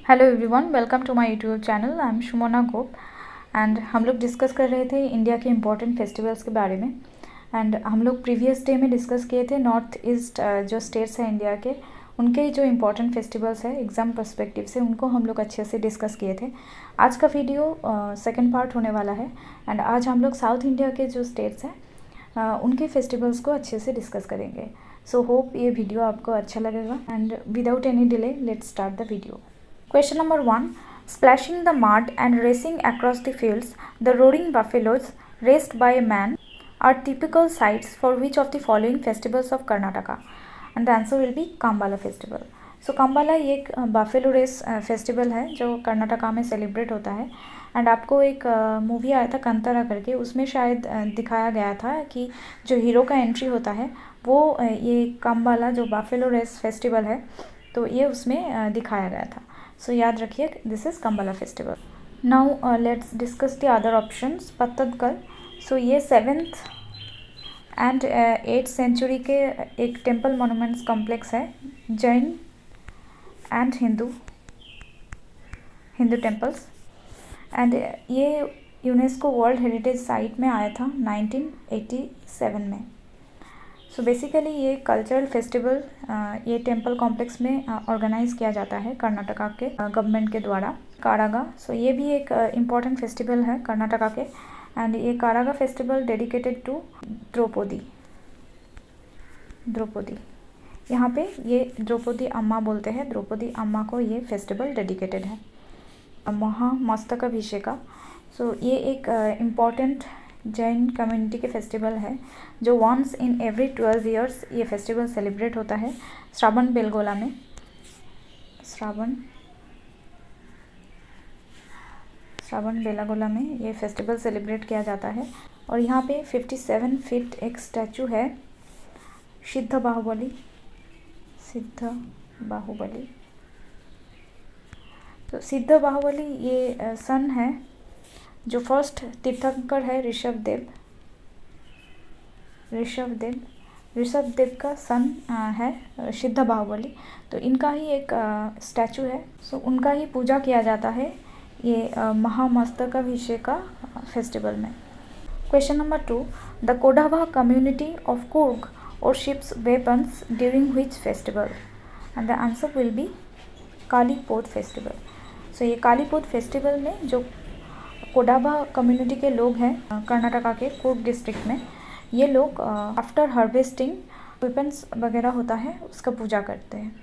Hello everyone, welcome to my YouTube channel. I am Shumona Gop and हम लोग discuss कर रहे थे इंडिया के इम्पोर्टेंट फेस्टिवल्स के बारे में। एंड हम लोग प्रीवियस डे में डिस्कस किए थे नॉर्थ ईस्ट जो स्टेट्स हैं इंडिया के, उनके जो इम्पोर्टेंट फेस्टिवल्स है एग्ज़ाम पर्सपेक्टिव से, उनको हम लोग अच्छे से डिस्कस किए थे। आज का वीडियो सेकेंड पार्ट होने वाला है एंड आज हम लोग साउथ इंडिया के जो स्टेट्स हैं उनके फेस्टिवल्स को अच्छे से डिस्कस करेंगे। सो होप ये वीडियो आपको अच्छा लगेगा and without any delay let's start the video. Question number 1. Splashing the mud and racing across the fields, the roaring buffaloes raced by a man are typical sights for which of the following festivals of Karnataka? And the answer will be Kambala festival. So Kambala ये एक buffalo race festival है जो कर्नाटका में celebrate होता है। And आपको एक movie आया था कंतारा करके, उसमें शायद दिखाया गया था कि जो हीरो का एंट्री होता है वो ये कम्बाला जो बाफेलो रेस फेस्टिवल है, तो ये उसमें दिखाया गया था। सो याद रखिए, this is Kambala festival. Now let's discuss the other options. Pattadakal, so ये 7th एंड 8th सेंचुरी के एक टेम्पल मोनूमेंट्स कॉम्प्लेक्स है, Jain and Hindu temples. And ये यूनेस्को वर्ल्ड हेरिटेज साइट में आया था 1987 में। सो बेसिकली ये कल्चरल फेस्टिवल ये टेम्पल कॉम्प्लेक्स में ऑर्गेनाइज किया जाता है कर्नाटका के गवर्नमेंट के द्वारा। कारागा, सो ये भी एक इम्पॉर्टेंट फेस्टिवल है कर्नाटका के एंड ये कारागा फेस्टिवल डेडिकेटेड टू द्रौपदी। यहाँ पे ये द्रौपदी अम्मा बोलते हैं, द्रौपदी अम्मा को ये फेस्टिवल डेडिकेटेड है। महामस्तकाभिषेका, सो ये एक इम्पॉर्टेंट जैन कम्युनिटी के फेस्टिवल है जो वंस इन एवरी 12 ईयर्स ये फेस्टिवल सेलिब्रेट होता है श्रावण बेलगोला में। श्रावण बेलागोला में ये फेस्टिवल सेलिब्रेट किया जाता है। और यहाँ पे 57 फीट एक स्टैचू है सिद्ध बाहुबली। तो सिद्ध बाहुबली ये सन है जो फर्स्ट तीर्थंकर है ऋषभदेव का सन है सिद्ध बाहुबली। तो इनका ही एक स्टैचू है, सो उनका ही पूजा किया जाता है ये महामस्तकाभिषेका फेस्टिवल में। Question number 2. The Kodava community of Coorg worships weapons during which festival? And the answer will be Kailpodh festival. So ये कालीपोद फेस्टिवल में जो कोडावा कम्युनिटी के लोग हैं कर्नाटका के कुर्ग डिस्ट्रिक्ट में, ये लोग आफ्टर हार्वेस्टिंग वेपन्स वगैरह होता है उसका पूजा करते हैं।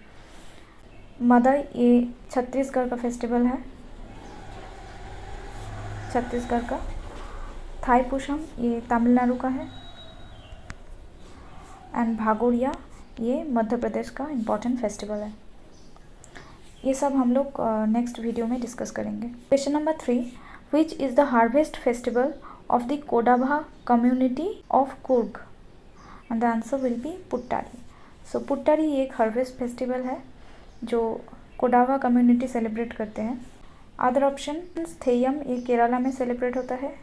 मदाई ये छत्तीसगढ़ का फेस्टिवल है, छत्तीसगढ़ का। थाईपुशम ये तमिलनाडु का है एंड भागोरिया ये मध्य प्रदेश का इम्पॉर्टेंट फेस्टिवल है। ये सब हम लोग नेक्स्ट वीडियो में डिस्कस करेंगे। Question number 3. Which is the harvest festival of the Kodava community of Coorg? And the answer will be Puttari. So Puttari एक हार्वेस्ट फेस्टिवल है जो कोडावा कम्युनिटी सेलिब्रेट करते हैं। अदर ऑप्शन, थेयम ये केरला में सेलिब्रेट होता है,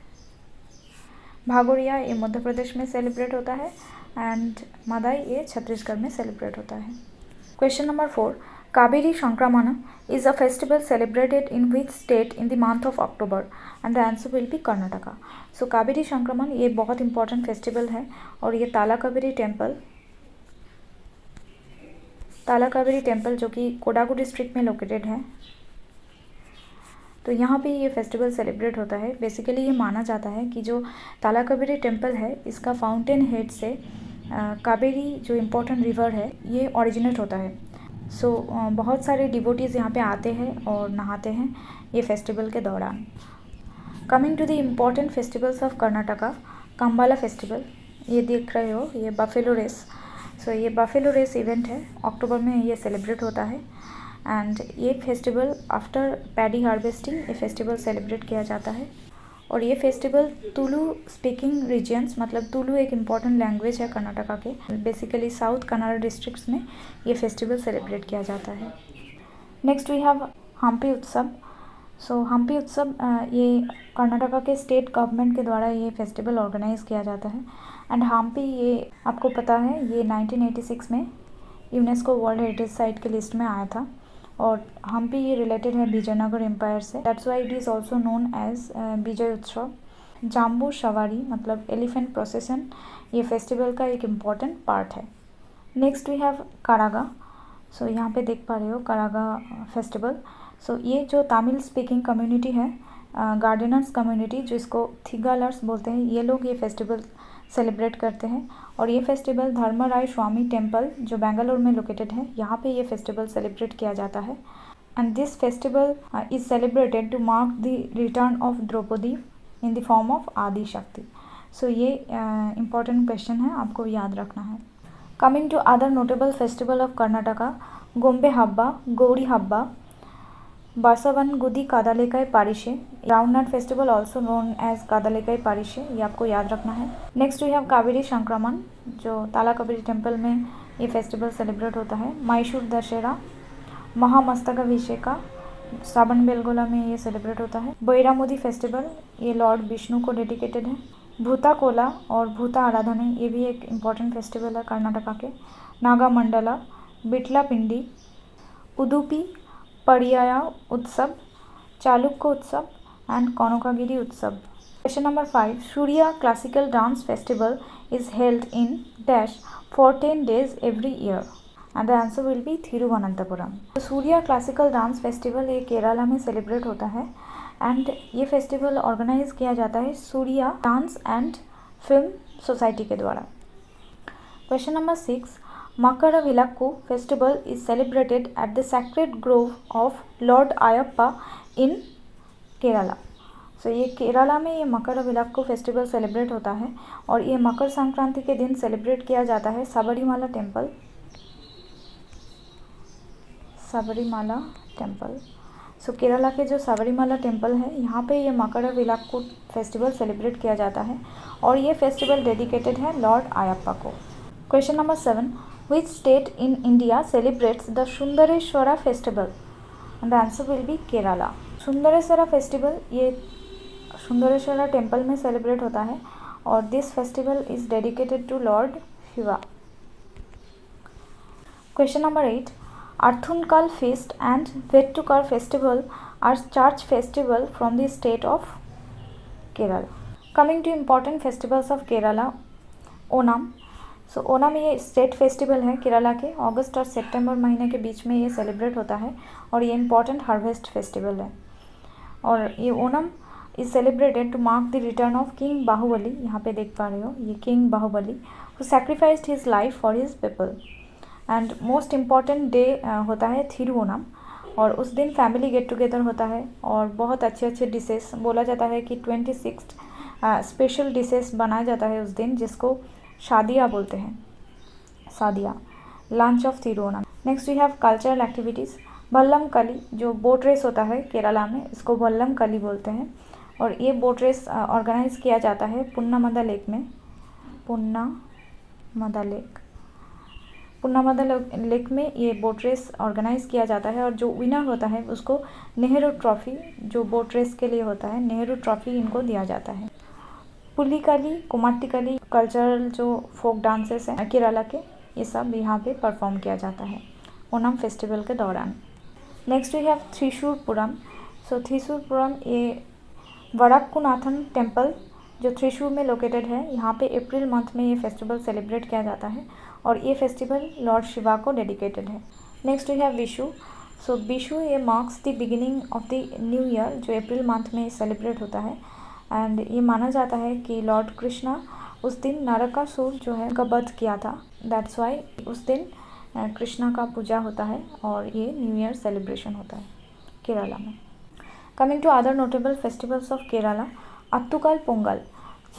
भागोरिया ये मध्य प्रदेश में सेलिब्रेट होता है एंड मदाई ये छत्तीसगढ़ में सेलिब्रेट होता है। Question number 4. Kaveri Sankramana is a festival celebrated in which state in the month of October? And the answer will be Karnataka. So Kaveri Sankraman ये बहुत important festival है और ये ताला कावेरी टेम्पल जो कि कोडागु डिस्ट्रिक्ट में लोकेटेड है, तो यहाँ पे ये फेस्टिवल सेलिब्रेट होता है। बेसिकली ये माना जाता है कि जो ताला कावेरी टेम्पल है इसका फाउंटेन हेड से कावेरी जो इम्पोर्टेंट रिवर है ये ओरिजिनेट होता है। सो बहुत सारे डिवोटीज़ यहाँ पे आते हैं और नहाते हैं ये फेस्टिवल के दौरान। Coming to the important festivals of Karnataka, Kambala festival ये देख रहे हो, ये बफेलो रेस। सो ये बफेलो रेस इवेंट है, अक्टूबर में ये सेलिब्रेट होता है एंड ये फेस्टिवल आफ्टर पैडी हार्वेस्टिंग ये फेस्टिवल सेलिब्रेट किया जाता है। और ये फेस्टिवल तुलु स्पीकिंग रीजन्स, मतलब तुलु एक इम्पॉर्टेंट लैंग्वेज है कर्नाटका के, बेसिकली साउथ कन्नड़ डिस्ट्रिक्ट्स में ये फेस्टिवल सेलिब्रेट किया जाता है। नेक्स्ट वी हैव हम्पी उत्सव। सो हम्पी उत्सव ये कर्नाटका के स्टेट गवर्नमेंट के द्वारा ये फेस्टिवल ऑर्गेनाइज किया जाता है एंड हम्पी ये आपको पता है ये 1986 में यूनेस्को वर्ल्ड हेरिटेज साइट के लिस्ट में आया था और हम्पी ये रिलेटेड है विजयनगर एम्पायर से, that's why it is also known as Vijaya Utsav. Jambu सवारी मतलब एलिफेंट प्रोसेसन ये फेस्टिवल का एक इम्पॉर्टेंट पार्ट है। Next we have Karaga. So यहाँ पे देख पा रहे हो कारागा फेस्टिवल। सो ये जो तमिल स्पीकिंग कम्युनिटी है, गार्डनर्स कम्युनिटी जिसको थिगालर्स बोलते हैं, ये लोग ये फेस्टिवल सेलिब्रेट करते हैं। और ये फेस्टिवल धर्मराय स्वामी टेम्पल जो बेंगलोर में लोकेटेड है, यहाँ पे ये फेस्टिवल सेलिब्रेट किया जाता है। And this festival is celebrated to mark the return of Draupadi in the form of Adi Shakti. सो ये इम्पॉर्टेंट क्वेश्चन है, आपको याद रखना है। Coming to other notable festival of Karnataka, Gombe Habba, Gauri Habba, Basavanagudi Kadalekai Parishe, groundnut festival also known as Kadalekai Parishe, ये आपको याद रखना है। नेक्स्ट वी हैव कावेरी संक्रमण जो ताला कावेरी टेम्पल में ये फेस्टिवल सेलिब्रेट होता है। मैसूर दशहरा, महामस्तकाभिषेका श्रावण बेलगोला में ये सेलिब्रेट होता है। बैरामुदी फेस्टिवल ये लॉर्ड विष्णु को डेडिकेटेड है। भूता कोला और भूता आराधना ये भी एक इम्पॉर्टेंट फेस्टिवल है कर्नाटका के। नागा मंडला, बिटला पिंडी, उदुपी पड़ियाया उत्सव, चालुक्य उत्सव एंड कनकागिरी उत्सव। Question number 5, Surya classical dance festival is held in dash for 10 days every year and the answer will be Thiruvananthapuram. तो सूर्या क्लासिकल डांस फेस्टिवल ये केरला में सेलिब्रेट होता है एंड ये फेस्टिवल ऑर्गेनाइज किया जाता है Surya dance and film society के द्वारा। Question number 6, Makaravilakku festival is celebrated at the sacred grove of lord Ayyappa in Kerala. So ये केरला में ये मकरविलक्कू फेस्टिवल सेलिब्रेट होता है और ये मकर संक्रांति के दिन सेलिब्रेट किया जाता है सबरीमाला टेम्पल। सबरीमाला टेम्पल, सो केरला के जो सबरीमाला टेम्पल है यहाँ पे ये मकरविलक्कू फेस्टिवल सेलिब्रेट किया जाता है और ये फेस्टिवल डेडिकेटेड है लॉर्ड अयप्पा को। Question number 7, which state in India celebrates the Sundareswara festival and the answer will be Kerala. Sundareswara festival ये सुंदरेश्वरा टेम्पल में सेलिब्रेट होता है और this festival is dedicated to lord Shiva. Question number 8, Arthunkal feast and Vettukar festival are church festival from the state of Kerala. Coming to important festivals of Kerala, Onam. So Onam ये state festival है केरला के, अगस्त और सितंबर महीने के बीच में ये सेलिब्रेट होता है और ये इम्पॉर्टेंट हार्वेस्ट फेस्टिवल है। और ये Onam is celebrated to mark the return of king Bahubali. यहाँ पे देख पा रहे हो ये king Bahubali who sacrificed his life for his people. And most important day होता है थिरुओणम और उस दिन फैमिली गेट टुगेदर होता है और बहुत अच्छे अच्छे डिशेस, बोला जाता है कि 26 स्पेशल डिशेस बनाया जाता है उस दिन जिसको शादिया बोलते हैं, Sadya, lunch of Thiruonam. Next we have cultural activities. Vallam Kali जो बोट रेस होता है केरला में, इसको वल्लम कली बोलते हैं और ये बोट रेस ऑर्गेनाइज किया जाता है पुन्नामदा लेक में। पुन्नामदा लेक में ये बोट रेस ऑर्गेनाइज किया जाता है और जो विनर होता है उसको नेहरू ट्रॉफी, जो बोट रेस के लिए होता है, नेहरू ट्रॉफी इनको दिया जाता है। पुलिकली, कुमाट्टिकली कल्चरल जो फोक डांसेस हैं केरला के, ये सब यहाँ पे परफॉर्म किया जाता है ओणम फेस्टिवल के दौरान। Next we have Thrissur Pooram. सो त्रिशूरपुरम ये वड़क्कुनाथन टेम्पल जो त्रिशूर में लोकेटेड है, यहाँ पे अप्रैल मंथ में ये फेस्टिवल सेलिब्रेट किया जाता है और ये फेस्टिवल लॉर्ड शिवा को डेडिकेटेड है। Next we have Vishu. So Vishu ये marks the beginning of the new year जो अप्रैल मंथ में सेलिब्रेट होता है एंड ये माना जाता है कि लॉर्ड कृष्णा उस दिन नरकासुर जो है का वध किया था, दैट्स वाई उस दिन कृष्णा का पूजा होता है और ये न्यू ईयर सेलिब्रेशन होता है केरला में। Coming to other notable festivals of Kerala, अत्तुकल Pongal.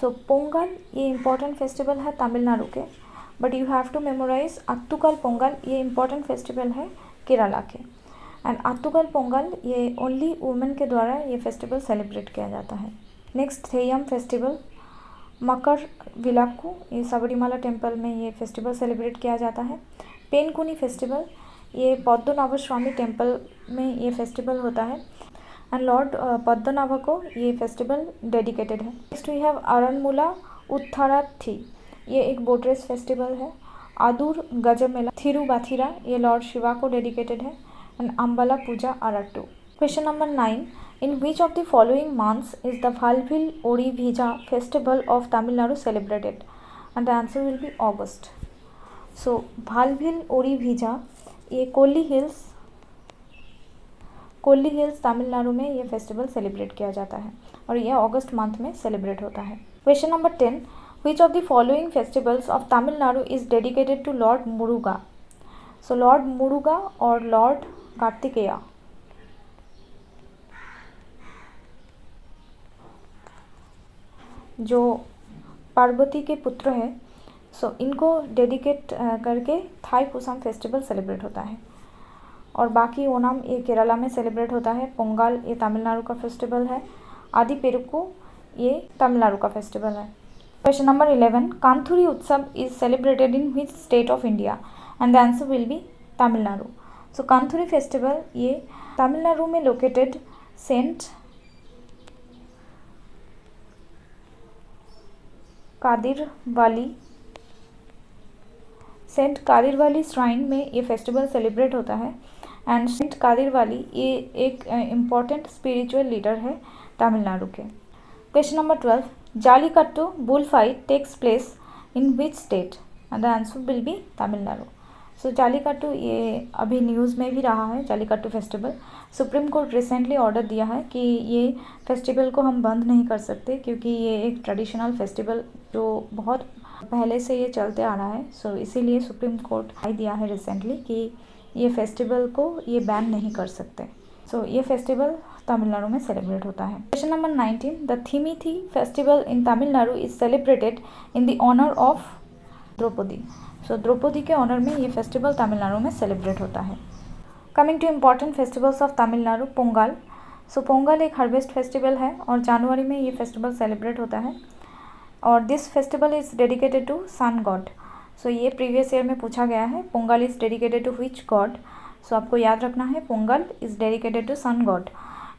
So Pongal ये इम्पॉर्टेंट फेस्टिवल है तमिलनाडु के, but you have to memorise अत्तुकल Pongal ये इम्पॉर्टेंट फेस्टिवल है केरला के। एंड अत्तुकल पोंगल ये ओनली वुमेन के द्वारा ये फेस्टिवल सेलिब्रेट किया जाता है। नेक्स्ट थेयम फेस्टिवल, मकर विलक्कू ये सबरीमाला टेम्पल में ये फेस्टिवल सेलिब्रेट किया जाता है। पेनकुनी फेस्टिवल ये पद्मनाभ स्वामी टेम्पल में ये फेस्टिवल होता है एंड लॉर्ड पद्मनाभ को ये फेस्टिवल डेडिकेटेड है। नेक्स्ट वी हैव अरनमुला उत्थाराथी ये एक बोट रेस फेस्टिवल है। आदूर गजमेला थिरुबाथिरा ये लॉर्ड शिवा को डेडिकेटेड है। and Ambala Puja Arattu. Question number 9. In which of the following months is the Bhalbil Ori Bhija festival of Tamil Nadu celebrated? And the answer will be August. So Bhalbil Ori Bhija ये Kolli hills Tamil Nadu में ये festival celebrate किया जाता है और ये अगस्त month में celebrate होता है. Question number 10. Which of the following festivals of Tamil Nadu is dedicated to lord Muruga? So lord Muruga और लॉर्ड कार्तिकेया जो पार्वती के पुत्र है, सो इनको डेडिकेट करके थाई पुसम फेस्टिवल सेलिब्रेट होता है. और बाकी ओणम ये केरला में सेलिब्रेट होता है. पोंगल ये तमिलनाडु का फेस्टिवल है. आदि पेरुक्कू ये तमिलनाडु का फेस्टिवल है. Question number 11. कांथुरी उत्सव is celebrated in which state of India? And the answer will be Tamil Nadu. So कांथुरी festival ये तमिलनाडु में लोकेटेड सेंट कादिरवाली श्राइन में ये फेस्टिवल सेलिब्रेट होता है. एंड सेंट कादिरवाली ये एक इम्पॉर्टेंट स्पिरिचुअल लीडर है तमिलनाडु के. Question number 12. Jallikattu bull fight takes place in which state? And the answer will be Tamil Nadu. So jallikattu ये अभी न्यूज़ में भी रहा है. Jallikattu festival supreme court recently order दिया है कि ये फेस्टिवल को हम बंद नहीं कर सकते क्योंकि ये एक ट्रेडिशनल फेस्टिवल जो बहुत पहले से ये चलते आ रहा है. सो इसीलिए सुप्रीम कोर्ट राय दिया है रिसेंटली कि ये फेस्टिवल को ये बैन नहीं कर सकते. सो ये फेस्टिवल तमिलनाडु में सेलिब्रेट होता है. Question number 19. The Thimithi festival in Tamil Nadu is celebrated in the honour of Draupadi. So Draupadi के ऑनर में ये फेस्टिवल तमिलनाडु में सेलिब्रेट होता है. Coming to important festivals of Tamil Nadu. Pongal. So Pongal एक हार्वेस्ट फेस्टिवल है और जनवरी में ये फेस्टिवल सेलिब्रेट होता है और this festival is dedicated to sun god. So ये प्रीवियस ईयर में पूछा गया है. Pongal is dedicated to which god? So आपको याद रखना है Pongal is dedicated to sun god.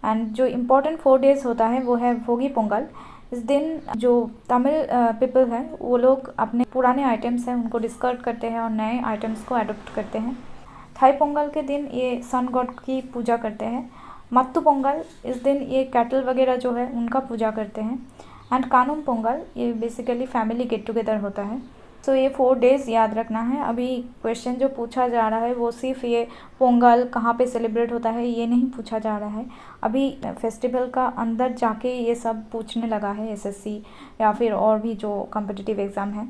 And जो इम्पोर्टेंट 4 डेज़ होता है वो है भोगी पोंगल. इस दिन जो तमिल पीपल है वो लोग अपने पुराने आइटम्स हैं उनको डिस्कार्ड करते हैं और नए आइटम्स को अडोप्ट करते हैं. थाई पोंगल के दिन ये सन गॉड की पूजा करते हैं. मत्तू पोंगल इस दिन ये कैटल वगैरह जो है उनका पूजा करते हैं. एंड कानुम पोंगल ये बेसिकली फैमिली गेट टुगेदर होता है. सो ये 4 डेज़ याद रखना है. अभी क्वेश्चन जो पूछा जा रहा है वो सिर्फ ये पोंगल कहाँ पे सेलिब्रेट होता है ये नहीं पूछा जा रहा है. अभी फेस्टिवल का अंदर जाके ये सब पूछने लगा है एसएससी या फिर और भी जो कॉम्पिटिटिव एग्ज़ाम है.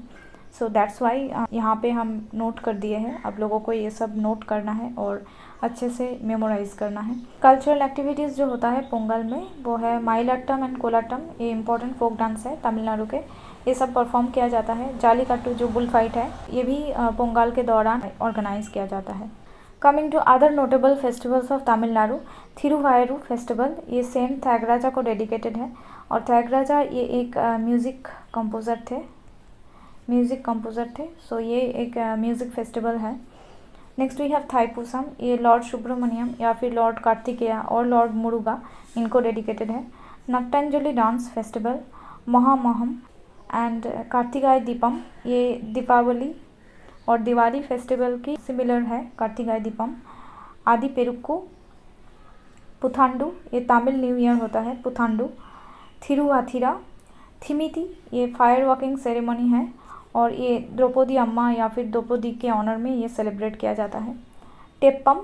सो दैट्स वाई यहाँ पे हम नोट कर दिए हैं. आप लोगों को ये सब नोट करना है और अच्छे से मेमोराइज़ करना है. कल्चरल एक्टिविटीज़ जो होता है पोंगल में वो है माइलट्टम एंड कोलाट्टम. ये इंपॉर्टेंट फोक डांस है तमिलनाडु के. ये सब परफॉर्म किया जाता है. जालीकट्टू जो बुल फाइट है ये भी पोंगल के दौरान ऑर्गेनाइज किया जाता है. Coming to other notable festivals of Tamil Nadu. Thiruvaiyaru festival ये सेंट त्यागराजा को डेडिकेटेड है और त्यागराजा ये एक म्यूज़िक कंपोज़र थे. सो ये एक म्यूज़िक फेस्टिवल है. Next we have Thaipusam. ये लॉर्ड सुब्रमण्यम या फिर लॉर्ड कार्तिकेया और लॉर्ड मुरुगा इनको डेडिकेटेड है. नट्टांजलि dance festival Mahamaham and कार्तिकाय Deepam ये दीपावली और दिवाली फेस्टिवल की सिमिलर है. कार्तिकाय दीपम. आदि पेरुक्कू. पुथांडु ये तमिल न्यू ईयर होता है. पुथांडु. थिरुवाथिरा. थिमिथी ये फायर वॉकिंग सेरेमनी है और ये द्रौपदी अम्मा या फिर द्रौपदी के ऑनर में ये सेलिब्रेट किया जाता है. टेप्पम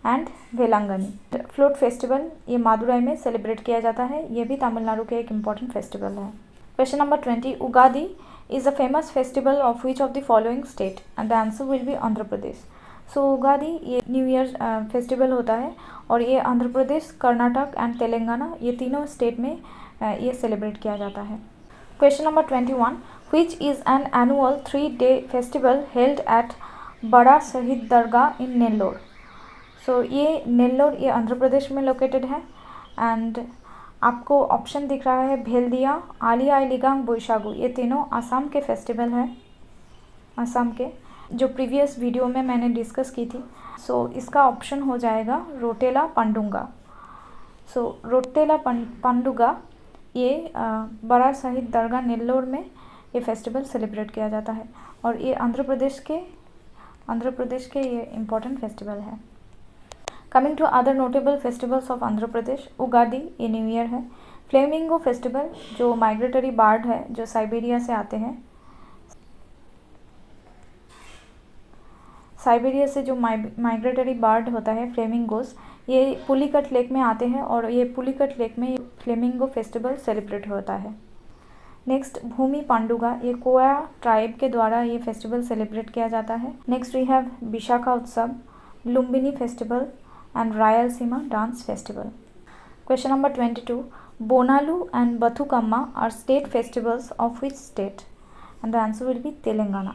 एंड वेलांगनी. फ्लोट फेस्टिवल ये मादुराई में सेलिब्रेट किया जाता है. ये भी तमिलनाडु के एक इम्पॉर्टेंट फेस्टिवल है. Question number 20. Ugadi is a famous festival of which of the following state? And the answer will be Andhra Pradesh. So Ugadi ये न्यू ईयर फेस्टिवल होता है और ये आंध्र प्रदेश, कर्नाटक एंड तेलंगाना ये तीनों स्टेट में ये सेलिब्रेट किया जाता है. Question number 21. which is an annual 3-day festival held at बड़ा शहीद दरगाह इन नेल्लोर. सो ये नेल्लोर ये आंध्र प्रदेश में लोकेटेड है. एंड आपको ऑप्शन दिख रहा है भेल्दिया, आली आई लिगांग, बोईशागु ये तीनों आसाम के फेस्टिवल है. आसाम के जो प्रीवियस वीडियो में मैंने डिस्कस की थी. सो इसका ऑप्शन हो जाएगा रोटेला पंडुगा. सो रोटेला पंडुगा ये बड़ा शहीद दरगाह नेल्लोर में ये फेस्टिवल सेलिब्रेट किया जाता है और ये आंध्र प्रदेश के ये इम्पोर्टेंट फेस्टिवल है. Coming to other notable festivals of Andhra Pradesh, Ugadi ये न्यू ईयर है। फ्लेमिंगो फेस्टिवल जो माइग्रेटरी बर्ड है जो साइबेरिया से आते हैं, साइबेरिया से जो माइग्रेटरी बर्ड होता है फ्लेमिंगोस, ये पुलिकट लेक में आते हैं और ये पुलिकट लेक में फ्लेमिंगो फेस्टिवल सेलिब्रेट होता है। नेक्स्ट भूमि पांडुगा, ये कोया ट्राइब के द्वारा ये फेस्टिवल सेलिब्रेट किया जाता है। Next we have Vishakha Utsav, Lumbini festival and Rayalaseema dance festival. Question number 22, Bonalu and Bathukamma are state festivals of which state? And the answer will be Telangana.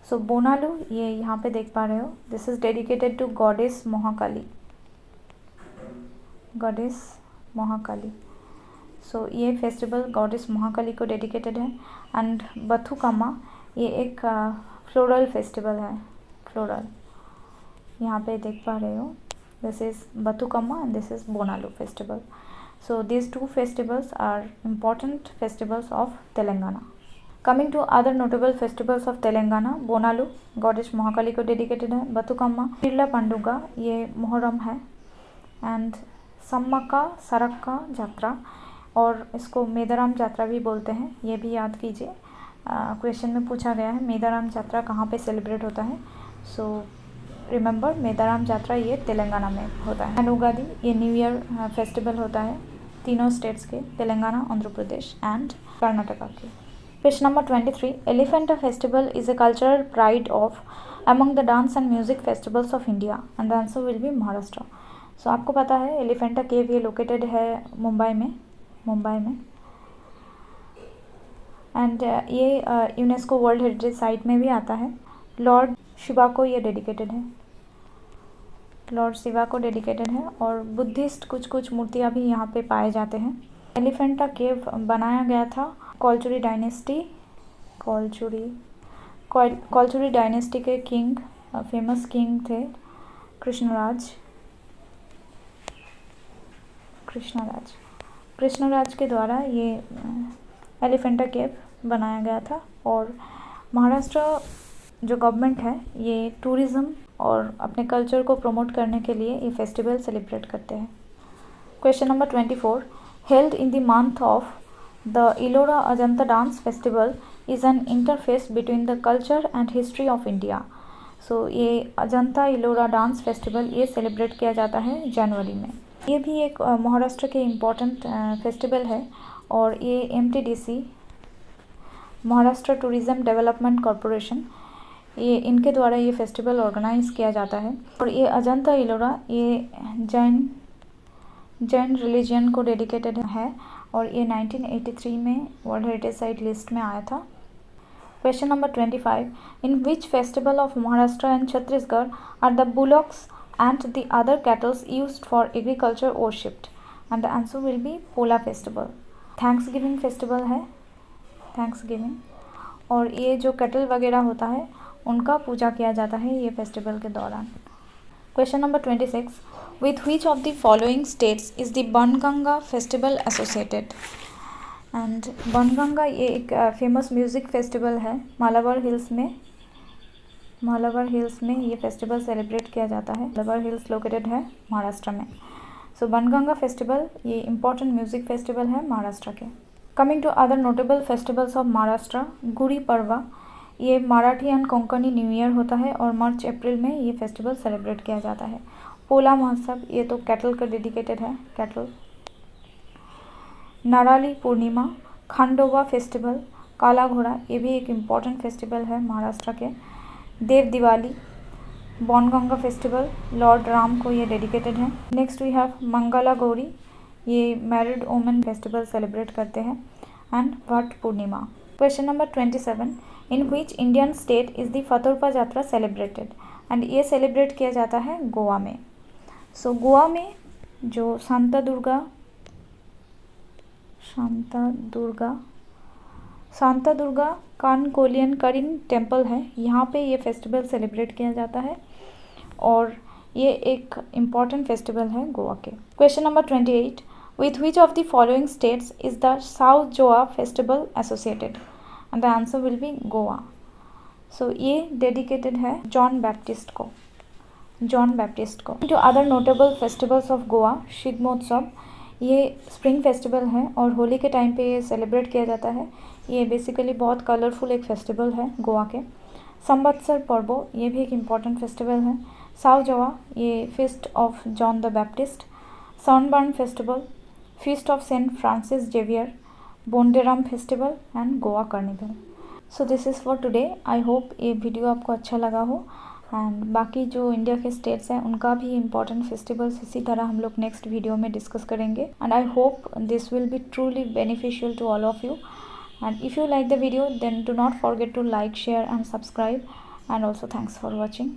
So Bonalu ये यहाँ पे देख पा रहे हो, this is dedicated to goddess Mahakali, goddess Mahakali. So ये फेस्टिवल गॉडेस महाकाली को dedicated है। एंड बथुकम्मा ये एक फ्लोरल फेस्टिवल है, फ्लोरल, यहाँ पे देख पा रहे हो, this is Bathukamma and this is Bonalu festival. So these two festivals are important festivals of Telangana. Coming to other notable festivals of Telangana, Bonalu goddess Mahakali को डेडिकेटेड है, बथुकम्मा पीर्ला पंडुगा ये मोहर्रम है, एंड सम्मक्का सरक्का जात्रा और इसको मेदाराम जात्रा भी बोलते हैं, ये भी याद कीजिए, क्वेश्चन में पूछा गया है मेदाराम जात्रा कहाँ पे सेलिब्रेट होता है। सो रिमेंबर मेदाराम जात्रा ये तेलंगाना में होता है। एंड उगादी ये न्यू ईयर फेस्टिवल होता है तीनों स्टेट्स के, तेलंगाना, आंध्र प्रदेश एंड कर्नाटका के। Question number 23, Elephanta festival is a cultural pride of among the dance and music festivals of India, and the answer will be Maharashtra. So आपको पता है एलिफेंटा केव ये लोकेटेड है मुंबई में एंड ये यूनेस्को वर्ल्ड हेरिटेज साइट में भी आता है। लॉर्ड शिवा को ये डेडिकेटेड है, लॉर्ड शिवा को डेडिकेटेड है और बुद्धिस्ट कुछ मूर्तियाँ भी यहाँ पे पाए जाते हैं। एलिफेंटा केव बनाया गया था कोलचुरी डायनेस्टी, कोलचुरी डायनेस्टी के किंग, फेमस किंग थे कृष्णराज के द्वारा ये एलिफेंटा केव बनाया गया था। और महाराष्ट्र जो गवर्नमेंट है ये टूरिज़्म और अपने कल्चर को प्रमोट करने के लिए ये फेस्टिवल सेलिब्रेट करते हैं। Question number 24, held in the month of the Ellora Ajanta dance festival is an interface between the culture and history of India. So ये अजंता इलोरा डांस फेस्टिवल ये सेलिब्रेट किया जाता है जनवरी में। ये भी एक महाराष्ट्र के इम्पोर्टेंट फेस्टिवल है और ये MTDC Maharashtra tourism development corporation ये इनके द्वारा ये फेस्टिवल ऑर्गेनाइज किया जाता है। और ये अजंता इलोरा ये जैन रिलीजन को डेडिकेटेड है और ये 1983 में वर्ल्ड हेरिटेज साइट लिस्ट में आया था। Question number 25, in which festival of Maharashtra and Chhattisgarh are the bullocks and the other cattle used for agriculture worshipped, and the answer will be Pola festival. Thanksgiving festival है, Thanksgiving, और ये जो cattle वगैरह होता है उनका पूजा किया जाता है ये फेस्टिवल के दौरान। Question number 26, with which of the following states is the Banganga festival associated? And Banganga ये एक फेमस म्यूज़िक फेस्टिवल है, मालाबार हिल्स में ये फेस्टिवल सेलिब्रेट किया जाता है। मालाबार हिल्स लोकेटेड है महाराष्ट्र में। सो बनगंगा फेस्टिवल ये इम्पॉर्टेंट म्यूज़िक फेस्टिवल है महाराष्ट्र के। Coming to other notable festivals of Maharashtra, Gudi Padwa ये Marathi and Konkani new year होता है और मार्च अप्रैल में ये फेस्टिवल सेलिब्रेट किया जाता है। पोला महोत्सव ये तो कैटल का डेडिकेटेड है, कैटल। नाराली पूर्णिमा, खंडोबा फेस्टिवल, काला घोड़ा ये भी एक इम्पॉर्टेंट फेस्टिवल है महाराष्ट्र के। देव दिवाली, बनगंगा फेस्टिवल लॉर्ड राम को ये डेडिकेटेड है। Next we have Mangala Gauri ये मैरिड वुमेन फेस्टिवल सेलिब्रेट करते हैं। And Vat Purnima. Question number 27, in which Indian state is the Faturpa Yatra celebrated? And ये सेलिब्रेट किया जाता है गोवा में। सो गोवा में जो शांता दुर्गा कानकोलियन करिन टेम्पल है, यहाँ पे ये फेस्टिवल सेलिब्रेट किया जाता है और ये एक इम्पॉर्टेंट फेस्टिवल है गोवा के। Question number 28, with which of the following states is the Sao Joao festival associated? And the answer will be Goa. So ये डेडिकेटेड है जॉन बैप्टिस्ट को। जॉन बैप्टिस्ट को। To other notable festivals of Goa, Shigmotsav, ये स्प्रिंग फेस्टिवल है और होली के टाइम पे ये सेलिब्रेट किया जाता है। ये बेसिकली बहुत कलरफुल एक फेस्टिवल है गोवा के। संवत्सर पर्व, ये भी एक इम्पॉर्टेंट फेस्टिवल है। साव जवा, ये feast of John the Baptist. Sunburn festival, feast of saint Francis Xavier, Bonderam festival and Goa carnival. So this is for today. I hope ये वीडियो आपको अच्छा लगा हो। एंड बाकी जो इंडिया के स्टेट्स हैं उनका भी इम्पॉर्टेंट फेस्टिवल्स इसी तरह हम लोग नेक्स्ट वीडियो में डिस्कस करेंगे। And I hope this will be truly beneficial to all of you. And if you like the video, then do not forget to like, share and subscribe, and also thanks for watching.